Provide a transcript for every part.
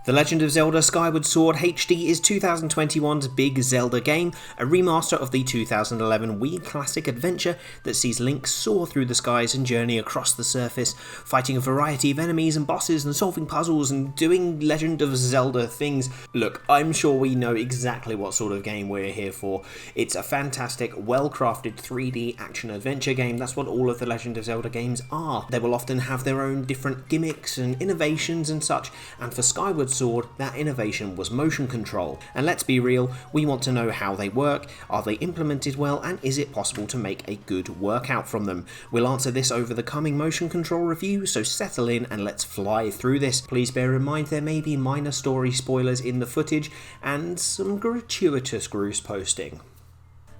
The Legend of Zelda Skyward Sword HD is 2021's big Zelda game, a remaster of the 2011 Wii classic adventure that sees Link soar through the skies and journey across the surface, fighting a variety of enemies and bosses and solving puzzles and doing Legend of Zelda things. Look, I'm sure we know exactly what sort of game we're here for. It's a fantastic, well-crafted 3D action-adventure game. That's what all of the Legend of Zelda games are. They will often have their own different gimmicks and innovations and such, and for Skyward Sword, that innovation was motion control. And let's be real, we want to know how they work, are they implemented well, and is it possible to make a good workout from them? We'll answer this over the coming motion control review, so settle in and let's fly through this. Please bear in mind there may be minor story spoilers in the footage, and some gratuitous gruise posting.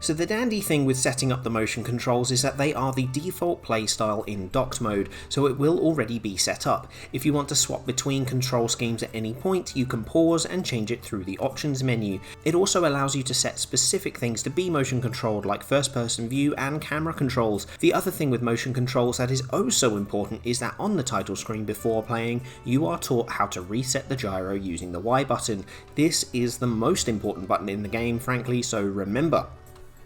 So the dandy thing with setting up the motion controls is that they are the default playstyle in docked mode, so it will already be set up. If you want to swap between control schemes at any point, you can pause and change it through the options menu. It also allows you to set specific things to be motion controlled, like first person view and camera controls. The other thing with motion controls that is oh so important is that on the title screen before playing, you are taught how to reset the gyro using the Y button. This is the most important button in the game, frankly, so remember.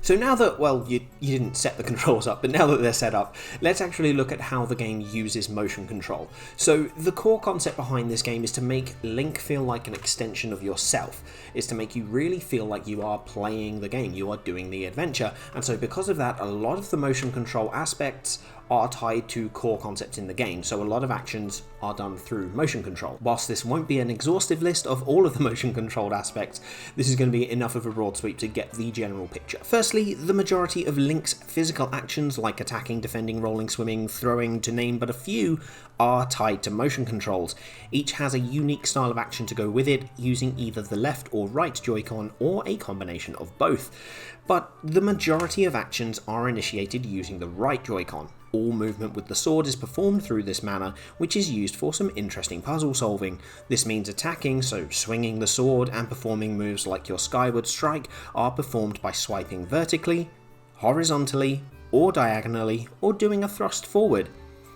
So now that, well, you didn't set the controls up, but now that they're set up, let's actually look at how the game uses motion control. So the core concept behind this game is to make Link feel like an extension of yourself. It's to make you really feel like you are playing the game, you are doing the adventure. And so because of that, a lot of the motion control aspects are tied to core concepts in the game, so a lot of actions are done through motion control. Whilst this won't be an exhaustive list of all of the motion controlled aspects, this is going to be enough of a broad sweep to get the general picture. Firstly, the majority of Link's physical actions like attacking, defending, rolling, swimming, throwing, to name but a few, are tied to motion controls. Each has a unique style of action to go with it, using either the left or right Joy-Con or a combination of both. But the majority of actions are initiated using the right Joy-Con. All movement with the sword is performed through this manner, which is used for some interesting puzzle solving. This means attacking, so swinging the sword, and performing moves like your Skyward Strike are performed by swiping vertically, horizontally, or diagonally, or doing a thrust forward.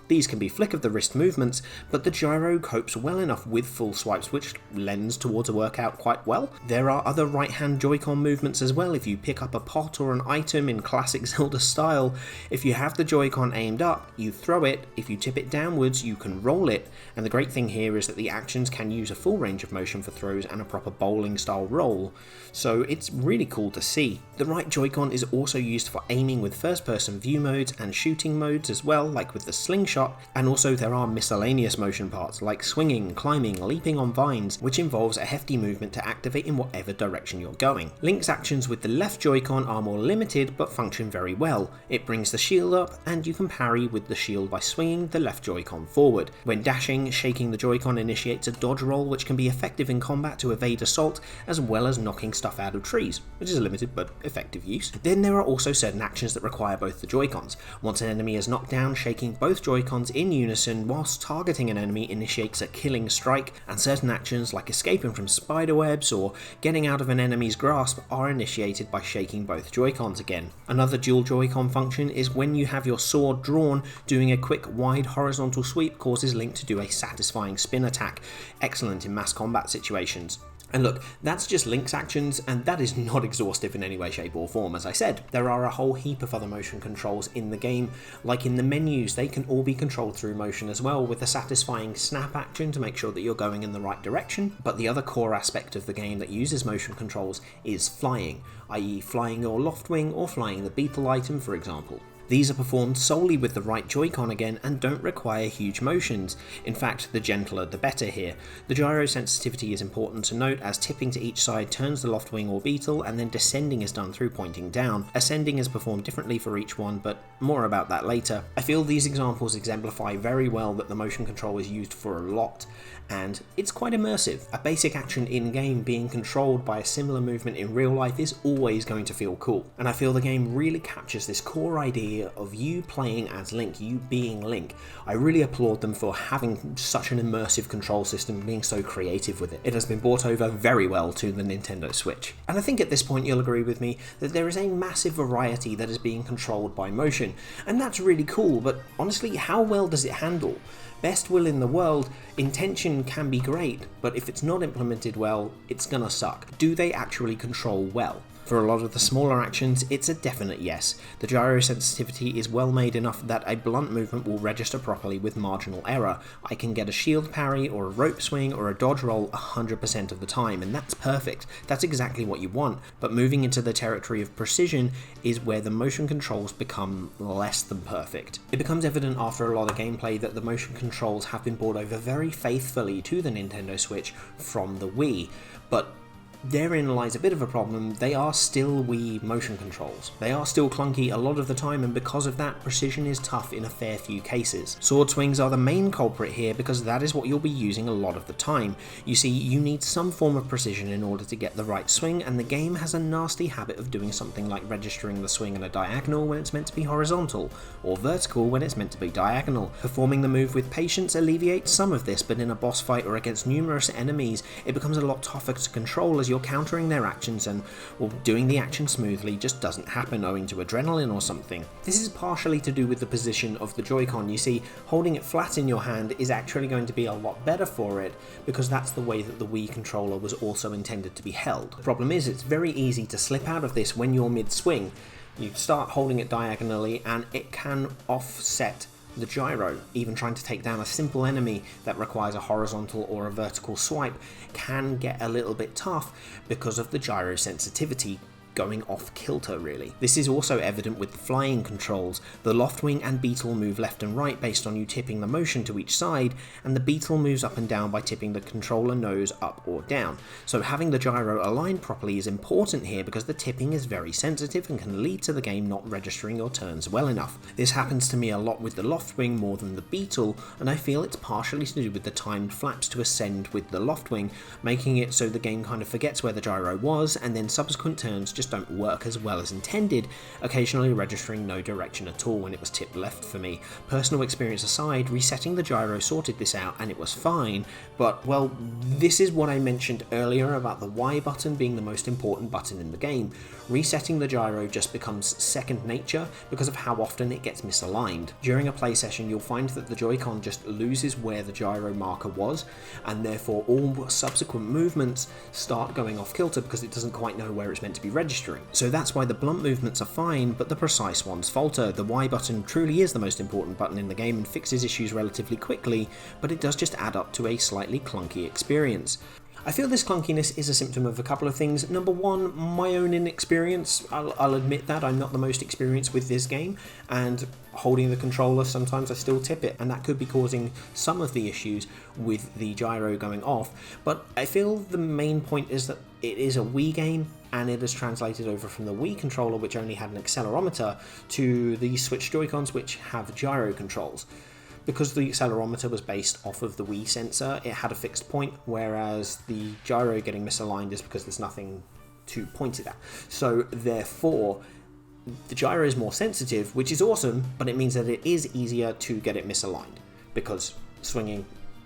These can be flick of the wrist movements, but the gyro copes well enough with full swipes, which lends towards a workout quite well. There are other right hand Joy-Con movements as well. If you pick up a pot or an item in classic Zelda style, if you have the Joy-Con aimed up, you throw it. If you tip it downwards, you can roll it. And the great thing here is that the actions can use a full range of motion for throws and a proper bowling style roll. So it's really cool to see. The right Joy-Con is also used for aiming with first person view modes and shooting modes as well, like with the slingshot. And also there are miscellaneous motion parts like swinging, climbing, leaping on vines, which involves a hefty movement to activate in whatever direction you're going. Link's actions with the left Joy-Con are more limited but function very well. It brings the shield up and you can parry with the shield by swinging the left Joy-Con forward. When dashing, shaking the Joy-Con initiates a dodge roll which can be effective in combat to evade assault as well as knocking stuff out of trees, which is a limited but effective use. Then there are also certain actions that require both the Joy-Cons. Once an enemy is knocked down, shaking both Joy-Cons in unison whilst targeting an enemy initiates a killing strike, and certain actions like escaping from spiderwebs or getting out of an enemy's grasp are initiated by shaking both Joy-Cons again. Another dual Joy-Con function is when you have your sword drawn, doing a quick wide horizontal sweep causes Link to do a satisfying spin attack, excellent in mass combat situations. And look, that's just Link's actions, and that is not exhaustive in any way, shape or form. As I said, there are a whole heap of other motion controls in the game, like in the menus. They can all be controlled through motion as well, with a satisfying snap action to make sure that you're going in the right direction. But the other core aspect of the game that uses motion controls is flying, i.e. flying your loft wing or flying the beetle item, for example. These are performed solely with the right Joy-Con again and don't require huge motions. In fact, the gentler the better here. The gyro sensitivity is important to note, as tipping to each side turns the loft wing or beetle, and then descending is done through pointing down. Ascending is performed differently for each one, but more about that later. I feel these examples exemplify very well that the motion control is used for a lot, and it's quite immersive. A basic action in-game being controlled by a similar movement in real life is always going to feel cool, and I feel the game really captures this core idea of you playing as Link, you being Link. I really applaud them for having such an immersive control system, being so creative with it. It has been brought over very well to the Nintendo Switch. And I think at this point you'll agree with me that there is a massive variety that is being controlled by motion, and that's really cool, but honestly, how well does it handle? Best will in the world, intention can be great, but if it's not implemented well, it's gonna suck. Do they actually control well? For a lot of the smaller actions, it's a definite yes. The gyro sensitivity is well made enough that a blunt movement will register properly with marginal error. I can get a shield parry or a rope swing or a dodge roll 100% of the time, and that's perfect. That's exactly what you want. But moving into the territory of precision is where the motion controls become less than perfect. It becomes evident after a lot of gameplay that the motion controls have been brought over very faithfully to the Nintendo Switch from the Wii, but therein lies a bit of a problem. They are still Wii motion controls. They are still clunky a lot of the time, and because of that, precision is tough in a fair few cases. Sword swings are the main culprit here because that is what you'll be using a lot of the time. You see, you need some form of precision in order to get the right swing, and the game has a nasty habit of doing something like registering the swing in a diagonal when it's meant to be horizontal, or vertical when it's meant to be diagonal. Performing the move with patience alleviates some of this, but in a boss fight or against numerous enemies, it becomes a lot tougher to control as you're countering their actions, and doing the action smoothly just doesn't happen owing to adrenaline or something. This is partially to do with the position of the Joy-Con. You see, holding it flat in your hand is actually going to be a lot better for it because that's the way that the Wii controller was also intended to be held. The problem is it's very easy to slip out of this when you're mid-swing. You start holding it diagonally and it can offset the gyro. Even trying to take down a simple enemy that requires a horizontal or a vertical swipe can get a little bit tough because of the gyro sensitivity going off kilter, really. This is also evident with the flying controls. The Loftwing and Beetle move left and right based on you tipping the motion to each side, and the Beetle moves up and down by tipping the controller nose up or down. So having the gyro aligned properly is important here because the tipping is very sensitive and can lead to the game not registering your turns well enough. This happens to me a lot with the Loftwing more than the Beetle, and I feel it's partially to do with the timed flaps to ascend with the Loftwing, making it so the game kind of forgets where the gyro was, and then subsequent turns just don't work as well as intended, occasionally registering no direction at all when it was tipped left for me. Personal experience aside, resetting the gyro sorted this out and it was fine, but well, this is what I mentioned earlier about the Y button being the most important button in the game. Resetting the gyro just becomes second nature because of how often it gets misaligned. During a play session, you'll find that the Joy-Con just loses where the gyro marker was, and therefore all subsequent movements start going off kilter because it doesn't quite know where it's meant to be registering. So that's why the blunt movements are fine, but the precise ones falter. The Y button truly is the most important button in the game and fixes issues relatively quickly, but it does just add up to a slightly clunky experience. I feel this clunkiness is a symptom of a couple of things. Number one, my own inexperience. I'll admit that I'm not the most experienced with this game, and holding the controller, sometimes I still tip it, and that could be causing some of the issues with the gyro going off. But I feel the main point is that it is a Wii game, and it is translated over from the Wii controller, which only had an accelerometer, to the Switch Joy-Cons, which have gyro controls. Because the accelerometer was based off of the Wii sensor, it had a fixed point, whereas the gyro getting misaligned is because there's nothing to point it at. So therefore, the gyro is more sensitive, which is awesome, but it means that it is easier to get it misaligned, because swinging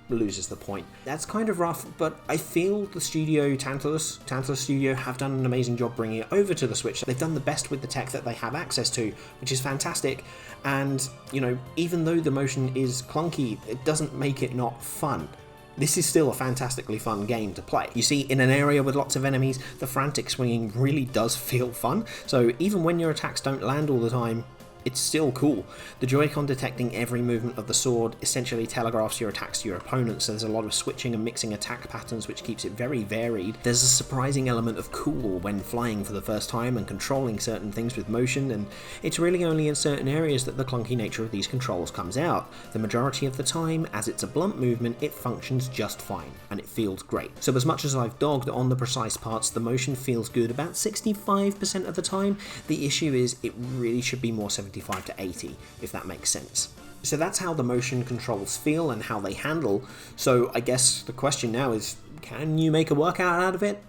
loses the point. That's kind of rough, but I feel the studio, Tantalus Studio, have done an amazing job bringing it over to the Switch. They've done the best with the tech that they have access to, which is fantastic, and, you know, even though the motion is clunky, it doesn't make it not fun. This is still a fantastically fun game to play. You see, in an area with lots of enemies, the frantic swinging really does feel fun, so even when your attacks don't land all the time, it's still cool. The Joy-Con detecting every movement of the sword essentially telegraphs your attacks to your opponent, so there's a lot of switching and mixing attack patterns which keeps it very varied. There's a surprising element of cool when flying for the first time and controlling certain things with motion, and it's really only in certain areas that the clunky nature of these controls comes out. The majority of the time, as it's a blunt movement, it functions just fine, and it feels great. So as much as I've dogged on the precise parts, the motion feels good about 65% of the time. The issue is it really should be more 75 to 80, if that makes sense. So that's how the motion controls feel and how they handle. So I guess the question now is, can you make a workout out of it?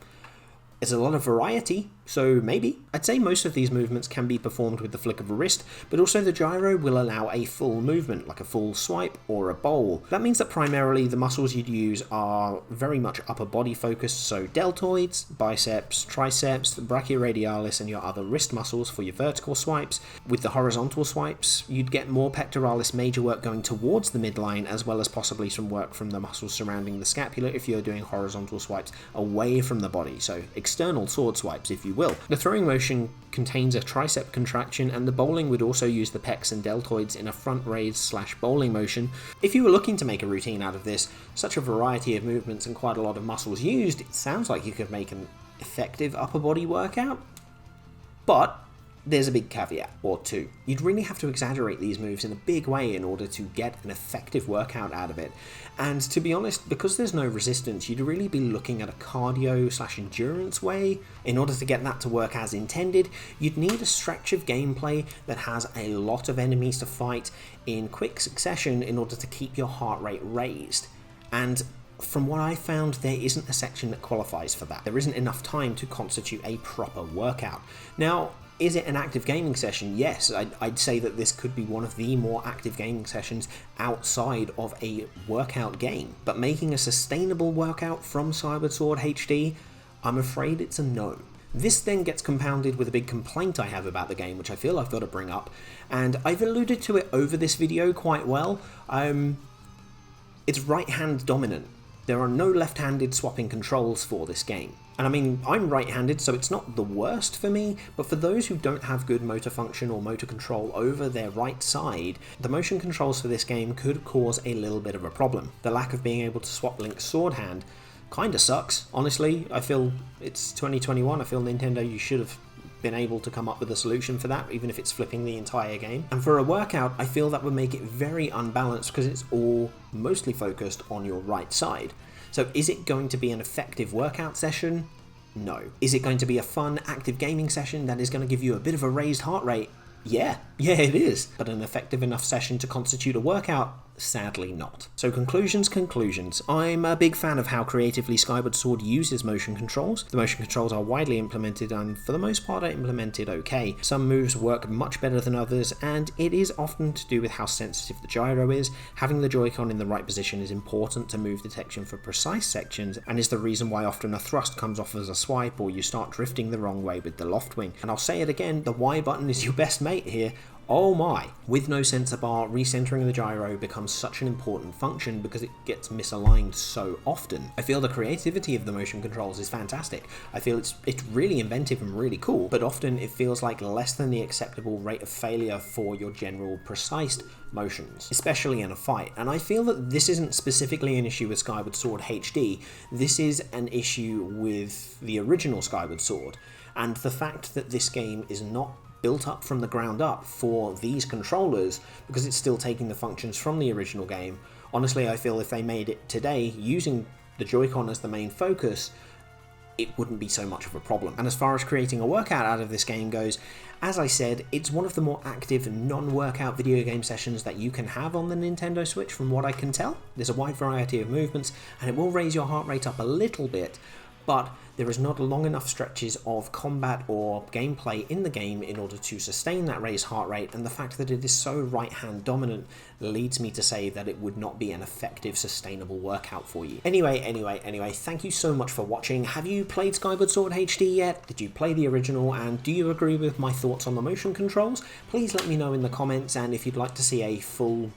There's a lot of variety, So maybe. I'd say most of these movements can be performed with the flick of a wrist, but also the gyro will allow a full movement, like a full swipe or a bowl. That means that primarily the muscles you'd use are very much upper body focused, so deltoids, biceps, triceps, brachioradialis and your other wrist muscles for your vertical swipes. With the horizontal swipes, you'd get more pectoralis major work going towards the midline, as well as possibly some work from the muscles surrounding the scapula if you're doing horizontal swipes away from the body, so external sword swipes if you will. The throwing motion contains a tricep contraction, and the bowling would also use the pecs and deltoids in a front raise / bowling motion. If you were looking to make a routine out of this, such a variety of movements and quite a lot of muscles used, it sounds like you could make an effective upper body workout. But there's a big caveat, or two. You'd really have to exaggerate these moves in a big way in order to get an effective workout out of it. And to be honest, because there's no resistance, you'd really be looking at a cardio / endurance way. In order to get that to work as intended, you'd need a stretch of gameplay that has a lot of enemies to fight in quick succession in order to keep your heart rate raised. And from what I found, there isn't a section that qualifies for that. There isn't enough time to constitute a proper workout. Now, is it an active gaming session? Yes, I'd say that this could be one of the more active gaming sessions outside of a workout game. But making a sustainable workout from Skyward Sword HD, I'm afraid it's a no. This then gets compounded with a big complaint I have about the game, which I feel I've got to bring up, and I've alluded to it over this video quite well. It's right-hand dominant. There are no left-handed swapping controls for this game. And I mean, I'm right-handed, so it's not the worst for me, but for those who don't have good motor function or motor control over their right side, the motion controls for this game could cause a little bit of a problem. The lack of being able to swap Link's sword hand kinda sucks, honestly. I feel it's 2021, I feel Nintendo, you should have been able to come up with a solution for that, even if it's flipping the entire game. And for a workout, I feel that would make it very unbalanced because it's all mostly focused on your right side. So is it going to be an effective workout session? No. Is it going to be a fun, active gaming session that is going to give you a bit of a raised heart rate? Yeah, it is. But an effective enough session to constitute a workout? Sadly not. So conclusions. I'm a big fan of how creatively Skyward Sword uses motion controls. The motion controls are widely implemented and for the most part are implemented okay. Some moves work much better than others, and it is often to do with how sensitive the gyro is. Having the Joy-Con in the right position is important to move detection for precise sections, and is the reason why often a thrust comes off as a swipe or you start drifting the wrong way with the loft wing. And I'll say it again, the Y button is your best mate here. Oh my! With no sensor bar, recentering the gyro becomes such an important function because it gets misaligned so often. I feel the creativity of the motion controls is fantastic. I feel it's really inventive and really cool, but often it feels like less than the acceptable rate of failure for your general precise motions, especially in a fight. And I feel that this isn't specifically an issue with Skyward Sword HD, this is an issue with the original Skyward Sword, and the fact that this game is not built up from the ground up for these controllers because it's still taking the functions from the original game. Honestly, I feel if they made it today using the Joy-Con as the main focus, it wouldn't be so much of a problem. And as far as creating a workout out of this game goes, as I said, it's one of the more active non-workout video game sessions that you can have on the Nintendo Switch from what I can tell. There's a wide variety of movements and it will raise your heart rate up a little bit, but there is not long enough stretches of combat or gameplay in the game in order to sustain that raised heart rate, and the fact that it is so right-hand dominant leads me to say that it would not be an effective, sustainable workout for you. Anyway, thank you so much for watching. Have you played Skyward Sword HD yet? Did you play the original, and do you agree with my thoughts on the motion controls? Please let me know in the comments, and if you'd like to see a full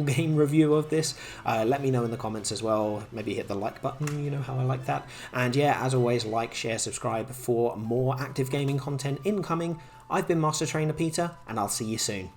game review of this, let me know in the comments as well. Maybe hit the like button, you know how I like that. And yeah, as always, like, share, subscribe for more active gaming content incoming. I've been Master Trainer Peter, and I'll see you soon.